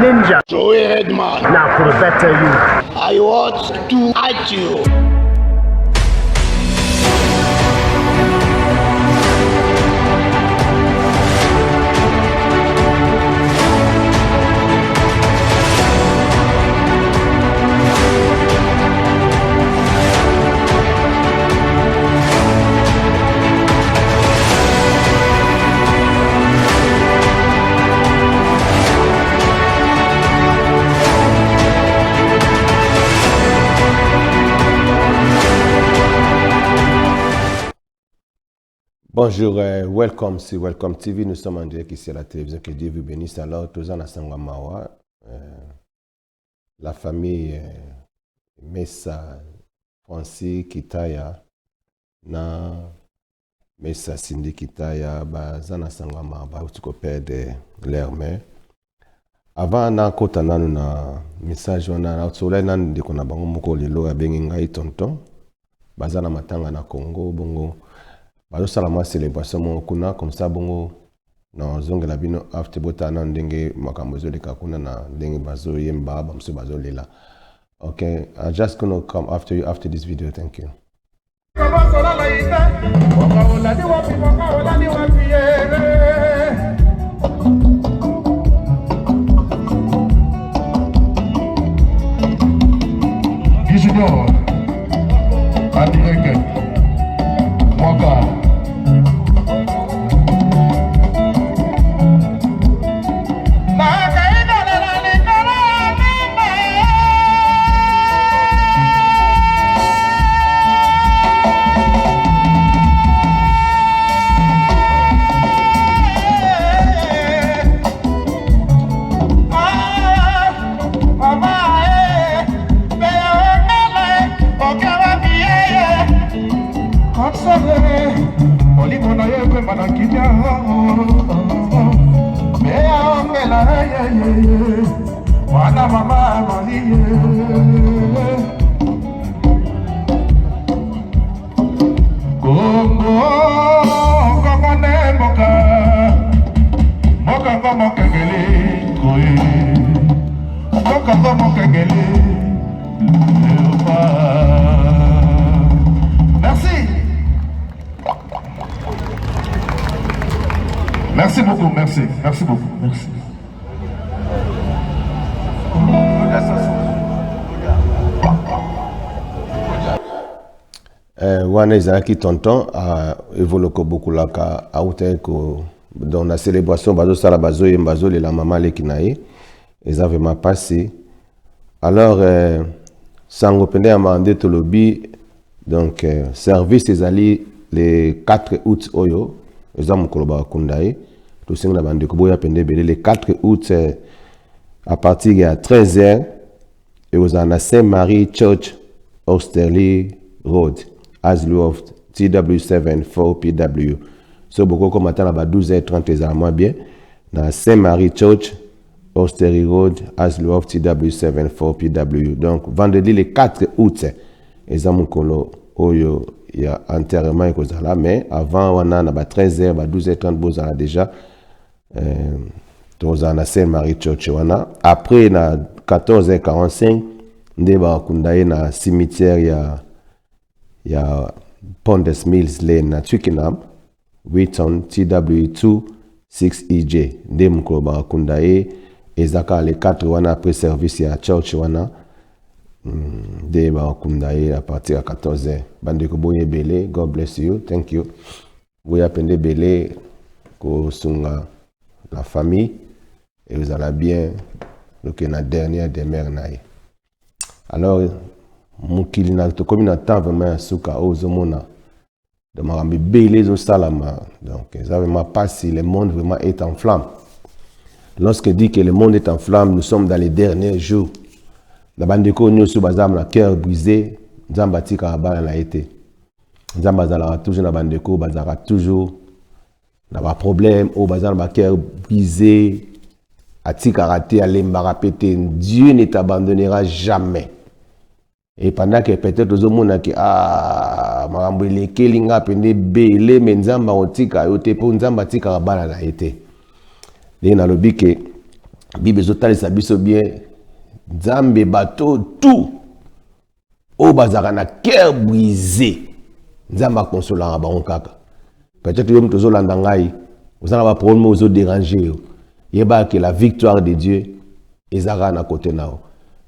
ninja. Joey Redman. Now for the better you. I want to at you. Bonjour, welcome, c'est Welcome TV. Nous sommes en direct ici à la télévision. Que Dieu vous bénisse. Alors, tous en Sangamawa, la famille Messa Francis Kitaya, na Messa Cindy Kitaya, Zana Sangamawa, au perdre leur mère. Avant, na kota nanu na message wana autola nan de kona bango moko lelo abengi ngai tonton. Bazana matanga na Congo bongo. Bazo salama célébration mon kuna comme ça bongo na zonge la bino after bota na ndenge makambo zo leka kuna na ndenge bazo yemba bamso bazo lela. Okay, I'm just gonna come after you after this video. Thank you. Junior, en direct, Mwaka. Merci beaucoup, merci beaucoup, merci. Wana ezalaki tonton évolué beaucoup là ka autant que dans la célébration bazo sala bazo yemba bazo la maman leki na ye eza vraiment passé. Alors sango pende ya mande tolobi donc service ezali le 4 août oyo eza mukolo ba kundaye to singa bande ko boya pende belé le 4 août à partir de 13h et aux en Saint-Marie Church Austerley Road Asloft TW7 4PW. So beaucoup comme matin à 12h30 exactement bien dans Saint-Marie Church Austerley Road Asloft TW7 4PW. Donc vendredi le 4 août ezamukolo oyo il y a enterrement et cause là mais avant on a 13h 12h30 bozala déjà dans la Saint-Marie Church wana après na 14h45 nde ba kundaye na cimetière ya Pondes Mills Lane na Twickenham Wheaton TW2 6EJ nde mko ba kundaye ezaka le 4 wana après service ya church wana nde ba kundaye à partir à 14h bande ko boye belé. God bless you, thank you. Vous appelez belé ko sunga la famille et vous allez bien donc la dernière des mères naï. Alors mukili na to comme na temps vraiment suka ozomona de marambi belé au salama donc ça vraiment pas si le monde vraiment est en flamme. Lorsque dit que le monde est en flamme, nous sommes dans les derniers jours. La bande ko nyoso bazam na cœur brisé, nzamba tika bana na été. Nzamba zala toujours na bande ko bazara toujours na ba problème au bazar na cœur brisé, atika raté aller mbarapete. Dieu ne t'abandonnera jamais. Et pendant que peut-être aux hommes qui marambo lekeli nga pende belé mais nzamba otika yote po nzamba tika bana na été. Et na lobi que Bible zotalisa biso bien Nzambe bato tout o bazaka na cœur brisé Nzamba consola ba kaka. Peut-être yom tozo landa ngai vous en avez problème aux déranger yeba que la victoire de Dieu ezaka na côté nao.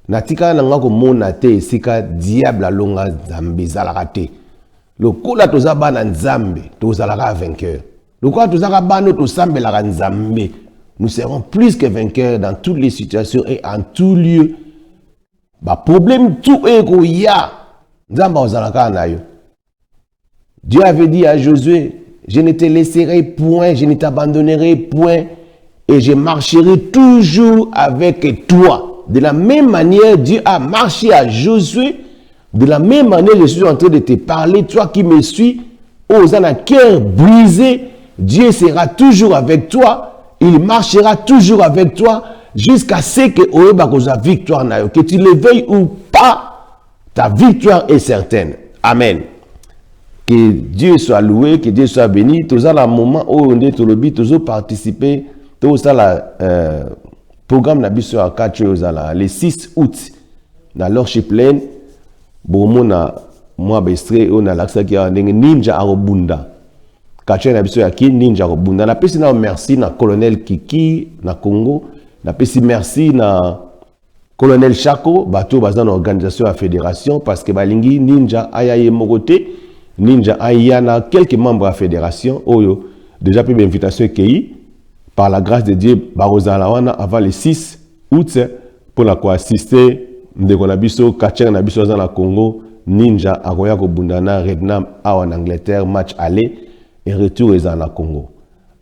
Natika na ngako mona te sika diable alonga Nzambe zalaka te. Lokola toza bana Nzambe tozalaka vainqueur. Lokola tozaka bana tosambelaka Nzambe nous serons plus que vainqueurs dans toutes les situations et en tout lieu. Ba problème tout est ko ya Nzamba ozalaka na yo. Dieu avait dit à Josué, je ne te laisserai point, je ne t'abandonnerai point et je marcherai toujours avec toi. De la même manière, Dieu a marché à Josué. De la même manière, je suis en train de te parler, toi qui me suis, aux un cœur brisé, Dieu sera toujours avec toi. Il marchera toujours avec toi jusqu'à ce que tu aies victoire. Que tu le veuilles ou pas, ta victoire est certaine. Amen. Que Dieu soit loué, que Dieu soit béni. Tous à la moment où on est tout le but, tous participer, tous à la programme n'abusé à 4 jours le 6 août dans l'Orchipelaine. Bon, moi bestre on a l'accès qui a ninja arobunda. 4 jours n'abusé à qui ninja arobunda. Na pesi na merci na colonel Kiki na Congo. Na pesi merci na colonel Chako bateau bazan organisation à fédération parce que balingi ninja ayaye mogote. Ninja Ayana, quelques membres de la fédération, Oyo, déjà pris l'invitation qui, par la grâce de Dieu, Barozalawana, avant le 6 août, pour la co-assister, de Konabiso, Kachere Nabiso dans la Congo, Ninja, Aroyako Bundana, Redman, en Angleterre, match aller, et retour dans la Congo.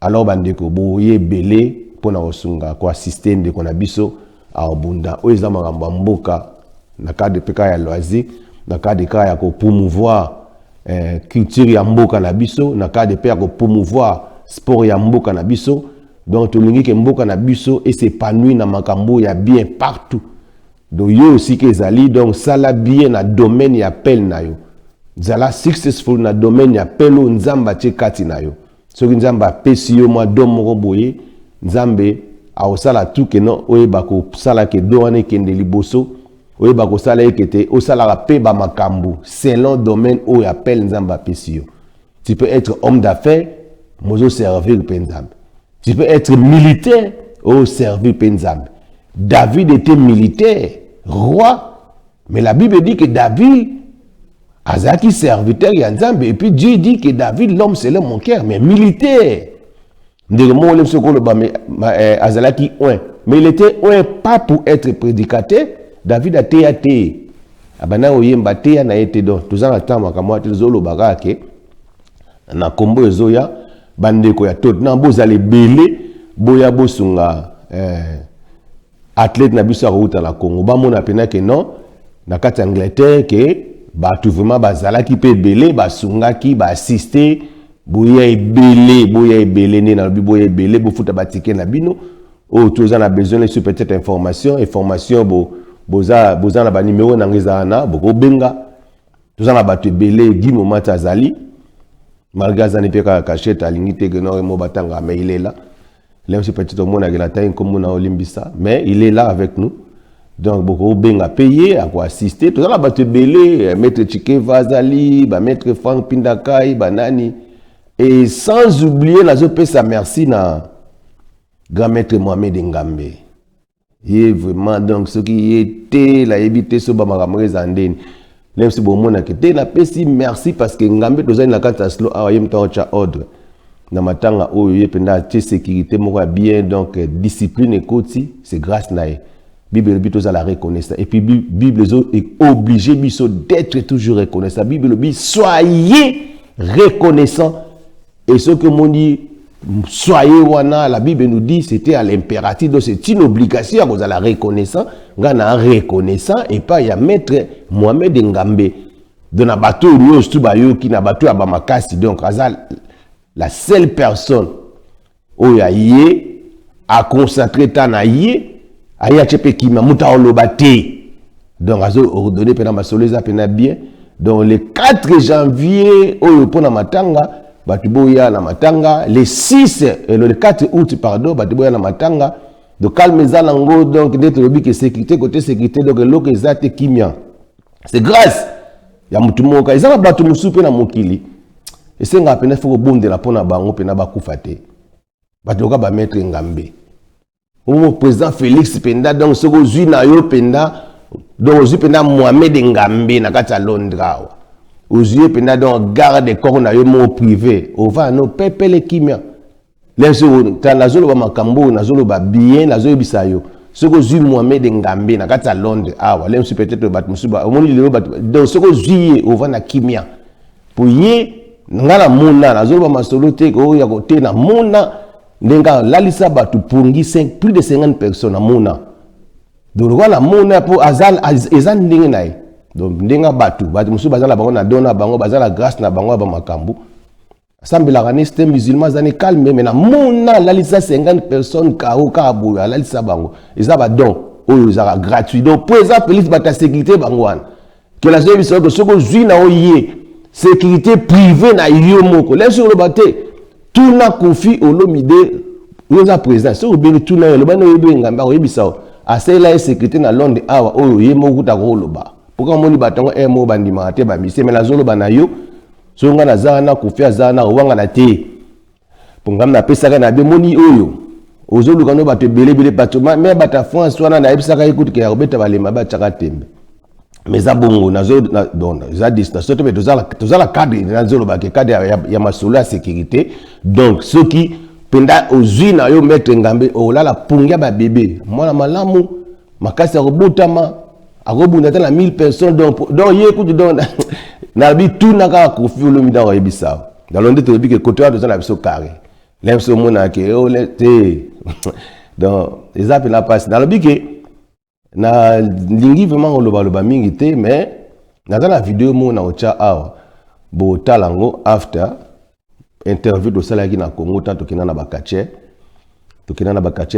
Alors, Bandeko, Boye, Belé, pour la Osunga, co-assister de Konabiso, à Bunda, Oizama Mboka, na cadre de Peka ya Loisir, na cadre de Kaya pour promouvoir culture ya mboka na biso na cas de père pour promouvoir sport ya mboka na biso donc tout lingi ke mboka na biso et s'épanouit na makambo ya bien partout donc yo aussi que zali donc ça la bien na domaine ya appel na yo zala successful na domaine ya pelo nzamba che kati na yo soki nzamba pesi yo mwa dom moko boye nzambe aosala tout ke non oyeba ko sala ke do wane kende liboso oui, bah, au salaire qui était au salaire paie ba makambu selon domaine où il appelle nzamba pesio. Tu peux être homme d'affaires, mozo servir penzambe. Tu peux être militaire, au servir penzambe. David était militaire, roi, mais la Bible dit que David azaki serviteur yanzambe et puis Dieu dit que David l'homme c'est l'homme mon cœur mais militaire. Ndemo le sokolo ba azalaki un, mais il était un pas pour être prédicateur. David a théâté. Abana oyemba théâ na été donc tous en attendant makamwa te zolo bagake na kombo ezoya bandeko ya tot na bozale belé boya bosunga athlète na biso routa na Congo ba mona pena que non na kati Angleterre que ba tout vraiment bazala ki pe belé basunga ki ba assister boya belé né na boya belé bo futa batike na bino o tous en a besoin de peut-être information boza na ba numéro na ngezana boko benga tous en a battu belé Guy Momata azali malgré ça ne peut pas cacher ta limite que non mo batanga mais il est là là c'est petit au monde à la taille comme on a olimbisa mais il est là avec nous donc boko benga payer à quoi assister tous en a battu belé maître Chike Vazali ba maître Frank Pindakai banani et sans oublier la zo sa merci na grand maître Mohamed Ngambe. Il est vraiment donc ce qui était la évité sur Bamaramre Zandeni. Même si bon monde a quitté la pesi merci parce que Ngambe doza na kata slow awayem taocha ordre. Na matanga o yependa te sécurité moko bien donc discipline et koti c'est grâce nae. Bible bito za la reconnaissance et puis Bible est obligé biso d'être toujours reconnaissant. Bible dit soyez reconnaissant et ce que mon dit soyez wana, la Bible nous dit c'était à l'impératif, donc c'est une obligation à cause de la reconnaissance, ngana reconnaissant et pas ya maître Mohamed Ngambe de na bateau Rios Tubayo qui na bateau Abamakasi donc la seule personne où ya yé a consacré ta na yé aya chepe ki mamuta olobate donc azo ordonné pena masoleza pena bien donc le 4 janvier oyo pona matanga Batuboya na matanga le 6 et le 4 août pardon Batuboya na matanga Donc calme ça lango donc d'être le que sécurité côté sécurité donc l'eau exact kimia. C'est grâce ya mutu moka ezala bato musupe na mokili. Et c'est nga pena faut bonde la pona bango pena ba kufate. Bato ka ba mettre ngambe. Au président Félix penda donc soko zui na yo penda donc zui penda Mohamed Ngambe na kata Londres. Zui penda donc garde corps na yo mon privé. On va no pepele kimia. Lenso tanazolo ba makambo nazolo ba bien nazolo bisayo. Soko zui Mohamed Ngambe na kata Londres. Ah lenso peut-être bat musuba. Omoni lelo bat donc soko zui on va na kimia. Pour y ngala mona nazolo ba masolo te ko ya côté na mona ndenga lalisa batu pungi plus de 50 personnes na mona. Donc voilà mona pour azal ezan ndenge nae. Donc ndenga batu musuba bazala bango na dona bango bazala grâce na bango ba makambo. Sambela kaniste musulman zane calme mais na mona lalisa 50 personnes ka abuya lalisa bango. Eza ba don oyo za gratuit. Donc pour exemple police bata sécurité bangoana. Que la service que soko zui na oye sécurité privée na yo moko. Laisse le baté tout na confi olomide nous a président. So obéi tout na le bano yebe ngamba oyebisa. Ase la sécurité na Londres awa oyo ye moko ta ko loba. Pourquoi moni batango e mo bandima te ba mise mais la zolo bana yo so nga na zana kufia zana wanga na te pongam na pesaka na be moni oyo ozoluka no bato belebele bato mais bata France wana na ebisaka ikuti ke robeta balema ba chaka tembe mais za bongo na zo na don za distance to be tozala cadre na zolo ba ke cadre ya masolo ya sécurité donc ceux qui penda ozui na yo mettre ngambe olala pungia ba bébé mwana malamu makasi robotama akobunda ta na 1000 personnes donc ye ekuti donc na bi tout na ka kofi olomida wa ebisa dans l'onde te bi que côté wa tozana biso carré l'imso mona ke olete donc les appels la passe dans le bi que na lingi vraiment loba mingi te mais na la vidéo mona ocha awa bo talango after interview do salaki na Congo tanto kinana bakache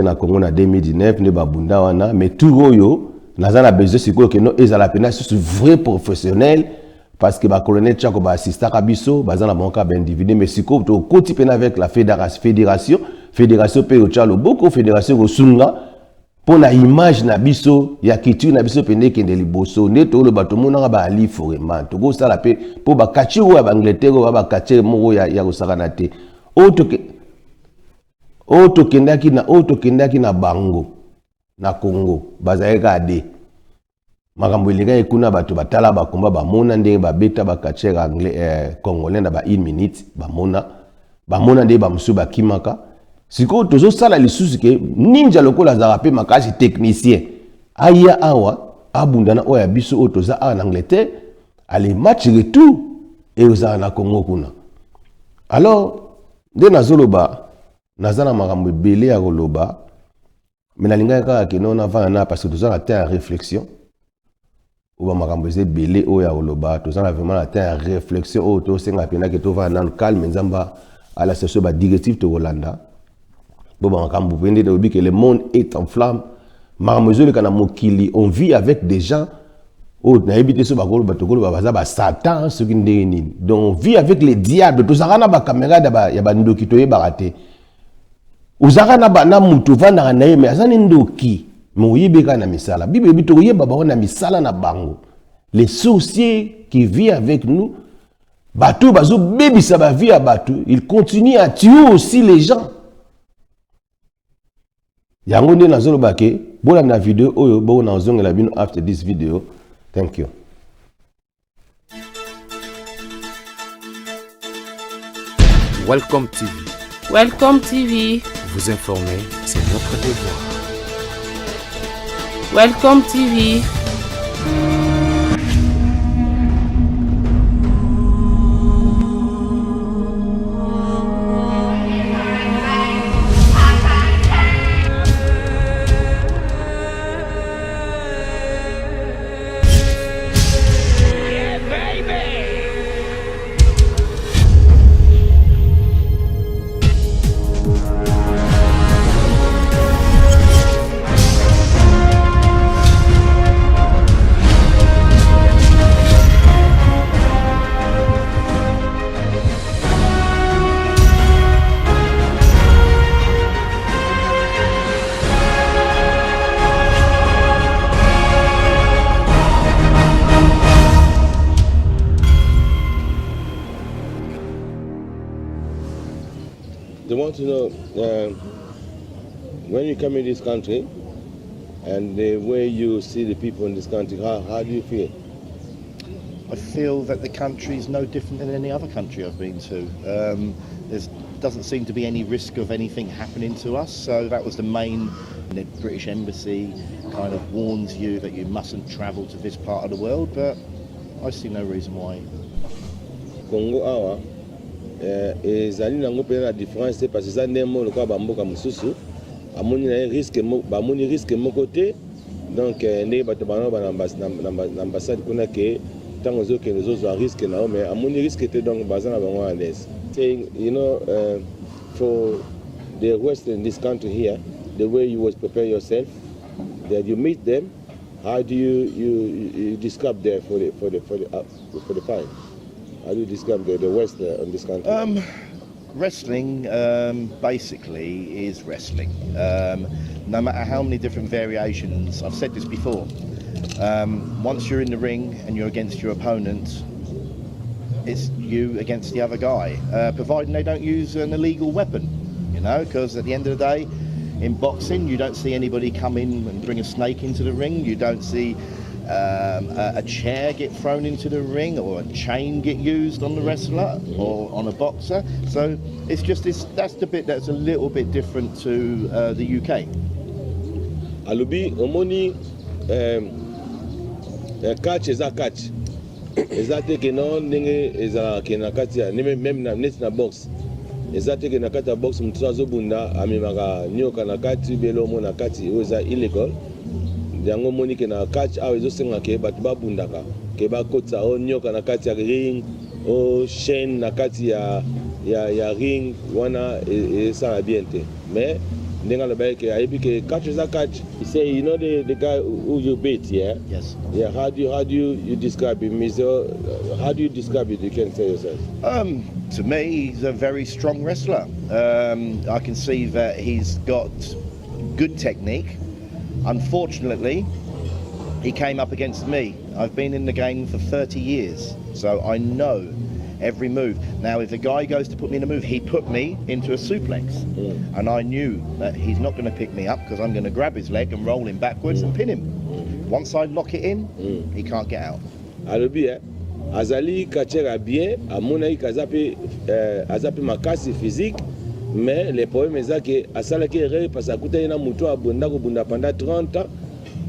na Congo na 2019 ne babunda wana mais tout oyo nazana besoin siko que no ezala pena sur vrai professionnel parce que ba colonel Tchako ba assista kabiso bazana banka ba individu mais siko to koti pena avec la fédération pe ochalo beaucoup fédération osunga pour la image na biso ya kitu na biso pende kende liboso ne to lo bato mona ba ali foreman to go sala pe pour ba kachi wa ba Angleterre ba kachi moko ya kosakana te auto kendaki na bango na Congo bazaeka de makambo elinga ekuna bato batala bakomba bamona ndenge babeta bakache anglais congolais na ba 1 minute bamona ndenge bamusu bakimaka siko tozo sala lisusu ke ninja lokola za pe makasi technicien aya awa abundana oya biso otoza en Angleterre aller match retour et oza na Congo kuna alors de nazoloba nazana makambo belé ya koloba mais nalinga kaka kenona vana parce que toza na temps à réflexion ou makambo ze belé oya koloba toza na vraiment na temps à réflexion o to senga pena ke to vana calme nzamba à la session ba directive to Holanda bon makambo pende de bi que le monde est en flamme makambo zo le kana mokili on vit avec des gens oh na habité so bakolo batokolo baza ba satan ce qui ndeni donc on vit avec les diables toza na ba caméra ya ba ndoki to yebaka uzaka na bana mutu vanda na yeme azani ndoki moyebeka na misala bible bito yeba ba na misala na bango les sorciers qui vivent avec nous bato bazo bebisa ba vie à bato ils continuent à tuer aussi les gens yango nde nazolo bake bola na vidéo oyo bo na ozongela bino after this video. Thank you. Welcome TV. Welcome TV. Vous informer, c'est notre devoir. Welcome TV. want to know, when you come in this country, and the way you see the people in this country, how do you feel? I feel that the country is no different than any other country I've been to. There doesn't seem to be any risk of anything happening to us, so that was the main. The British Embassy kind of warns you that you mustn't travel to this part of the world, but I see no reason why. Congo awa ezali nango pe na différence parce que ça ndemo lokwa bamboka mususu amoni na risque bamoni risque moko te donc ndé bato bana ba ambassade kuna ke tango zo ke zo risque na mais amoni risque te donc bazana bango à l'aise. Saying, you know, for the West in this country here, the way you was prepare yourself, that you meet them, how do you describe there for the fight? How do you describe the West in this country? Wrestling basically is wrestling. No matter how many different variations, I've said this before, once you're in the ring and you're against your opponent, it's you against the other guy, providing they don't use an illegal weapon, you know, because at the end of the day, in boxing, you don't see anybody come in and bring a snake into the ring. You don't see a chair get thrown into the ring or a chain get used on the wrestler or on a boxer. So it's just this. That's the bit that's a little bit different to the UK. Alubi omoni catch is a catch. Is that taking on is a kinakatia même na net na box. Is that taking a kata box mtsazo bunda amimaka nyoka na kati belomo na kati was illegal. Yango moni ke na catch awe zo senga ke bat ba bundaka ke ba kotsa o nyoka na kati ya ring o chain na kati ya ring wana sa biente. Mais ndenga lo ba ke aibi ke catch is a catch. You say you know the guy who you beat, yeah? Yes. Yeah, how do you describe him? How do you describe it? You can say yourself. To me, he's a very strong wrestler. I can see that he's got good technique. Unfortunately, he came up against me. I've been in the game for 30 years, so I know every move. Now, if the guy goes to put me in a move, he put me into a suplex. And I knew that he's not going to pick me up because I'm going to grab his leg and roll him backwards and pin him. Once I lock it in, he can't get out. Alobi, azali kachera bien, amona ikazape azape makasi physique, mais le problème est que asala ke erreur parce que akuta ina muto abonda ko bunda pendant 30 ans,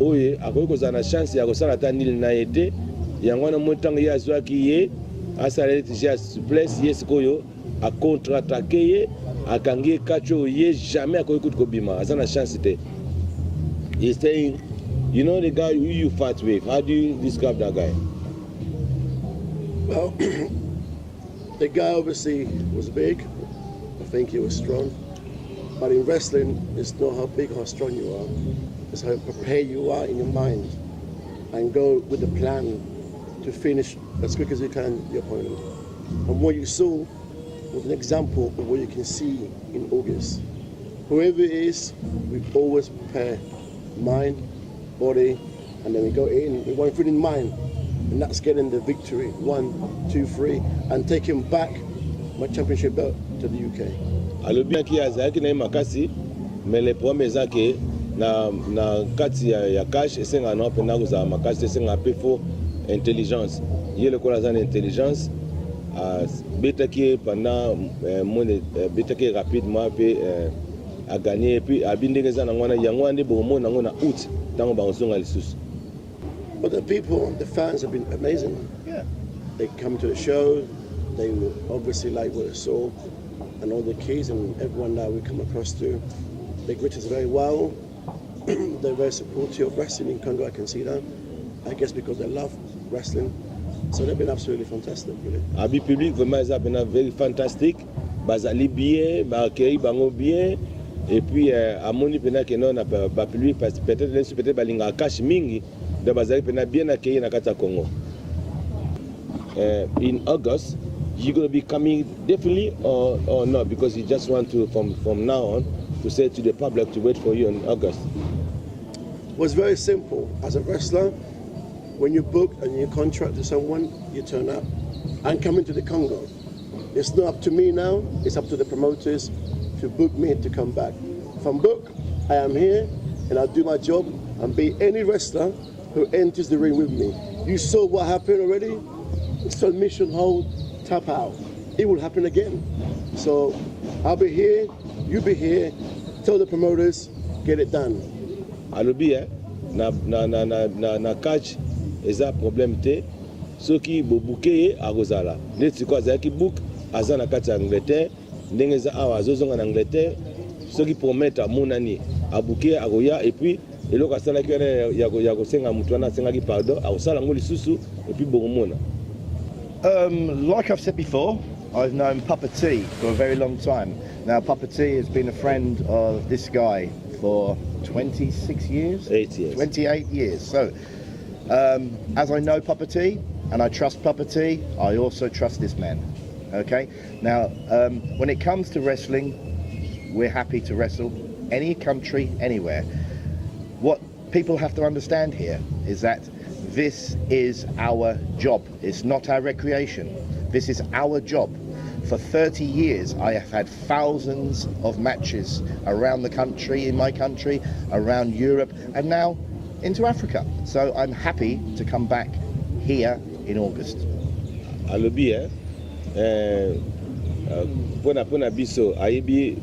oye akoki kozana chance ya kosala ta nil na été, yango na motango ya zwa ki ye asala déjà souplesse yes koyo a contre-attaquer ye akangi kacho ye jamais akoki kobima azana chance te. He's saying, you know the guy who you fight with, how do you describe that guy? Well, the guy obviously was big. I think he was strong. But in wrestling, it's not how big or how strong you are. It's how prepared you are in your mind and go with the plan to finish as quick as you can the opponent. And what you saw was an example of what you can see in August. Whoever it is, we always prepare mind, body, and then we go in with one foot in mind. And that's getting the victory, 1, 2, 3, and taking back my championship belt to the UK. Alobi ki azaki na makasi, mais le problème est que na kati ya cash esenga na pena kuza makasi esenga pe fo intelligence. Yele kola zana intelligence beta ki pendant beta ki rapidement pe a gagner puis abindenge zana ngwana yango ande bomo nango na out tango ba nsonga lisusu. But the people, the fans have been amazing. Yeah. They come to the show, they obviously like what they saw, and all the kids and everyone that we come across to, they greet us very well. They're very supportive of wrestling in Congo, I can see that. I guess because they love wrestling. So they've been absolutely fantastic, really. Abi public vraiment ça been very fantastic. Bazali bien, ba accueilli bango bien. Et puis amoni pena que non ba public parce peut-être balinga cash mingi. The bazali pena bien accueilli na kata Congo. In August, you're going to be coming definitely or not because you just want to from now on to say to the public to wait for you in August. Well, it's very simple. As a wrestler, when you book and you contract to someone, you turn up. I'm coming to the Congo. It's not up to me now. It's up to the promoters to book me to come back. If I'm booked, I am here and I'll do my job and beat any wrestler who enters the ring with me. You saw what happened already? Submission hold, tap out. It will happen again. So I'll be here, you be here, tell the promoters, get it done. Alobi na catch eza problème te soki bo bouquet agozala neti ko azaki book azana kati Angleterre ndenge za awa azozonga na Angleterre soki promettre monani a bouquet agoya et puis eloko asala ki ya ko senga mutu na senga ki pardon akosala ngoli susu et puis bongomona. Like I've said before, I've known Papa T for a very long time. Now Papa T has been a friend of this guy for 26 years? 8 years. 28 years. So, as I know Papa T, and I trust Papa T, I also trust this man. Okay? Now, when it comes to wrestling, we're happy to wrestle any country, anywhere. What people have to understand here is that this is our job. It's not our recreation. This is our job. For 30 years, I have had thousands of matches around the country, in my country, around Europe, and now into Africa. So I'm happy to come back here in August. Alobi pona biso aibi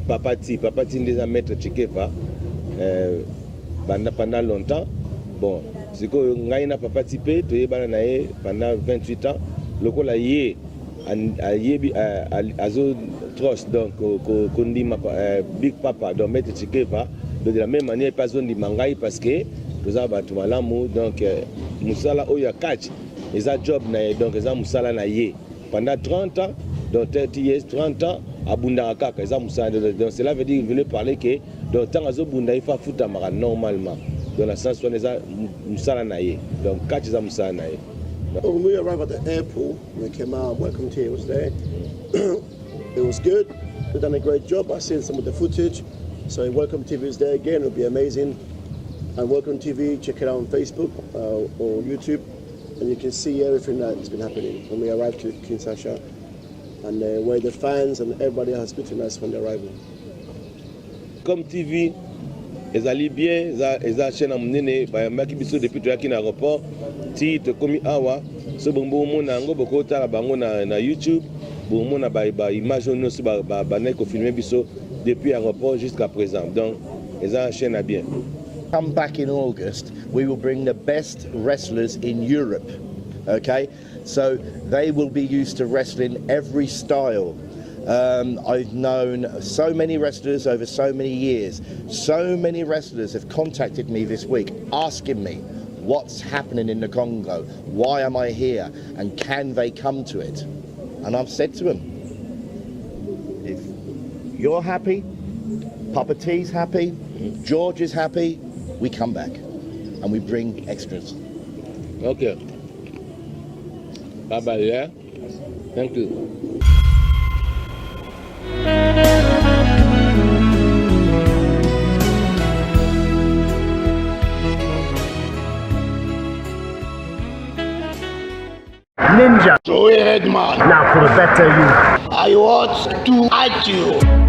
papati ndeza maître Chikefa pendant longtemps. Bon, siko ngai na papati pe toyebana na ye pendant 28 ans. Lokola ye ayebi azo trust donc kondima big papa donc maître Chikefa de la même manière pas zone di mangai parce que toza batu malamu donc musala oya catch eza job na ye donc eza musala na ye pendant 30 ans donc 30 years 30 ans abunda kaka eza musala donc cela veut dire qu'il voulait parler que donc tant azo bunda il faut futa mara normalement dans la sens où eza musala na ye donc catch eza musala na ye. When we arrived at the airport, we came out, Welcome TV was there. It was good. They've done a great job. I've seen some of the footage. So Welcome TV is there again. It'll be amazing. And Welcome TV, check it out on Facebook or YouTube. And you can see everything that's been happening when we arrived to Kinshasa. And where the fans and everybody has been to us when they arrived. Comme TV, ezali bien, eza chaîne amunene ba maki biso depuis to yaki na aéroport ti to komi awa so bombo mona ngo boko tala bango na YouTube bombo na ba image no so ba na ko filmer biso depuis aéroport jusqu'à présent. Donc eza chaîne bien. Come back in August, we will bring the best wrestlers in Europe. Okay? So they will be used to wrestling every style. I've known so many wrestlers over so many years. So many wrestlers have contacted me this week asking me what's happening in the Congo, why am I here, and can they come to it? And I've said to them, if you're happy, Papa T's happy, George is happy, we come back and we bring extras. Okay. Bye bye, yeah? Thank you. Ninja. Joey Redman. Now for the better you. I want to at you.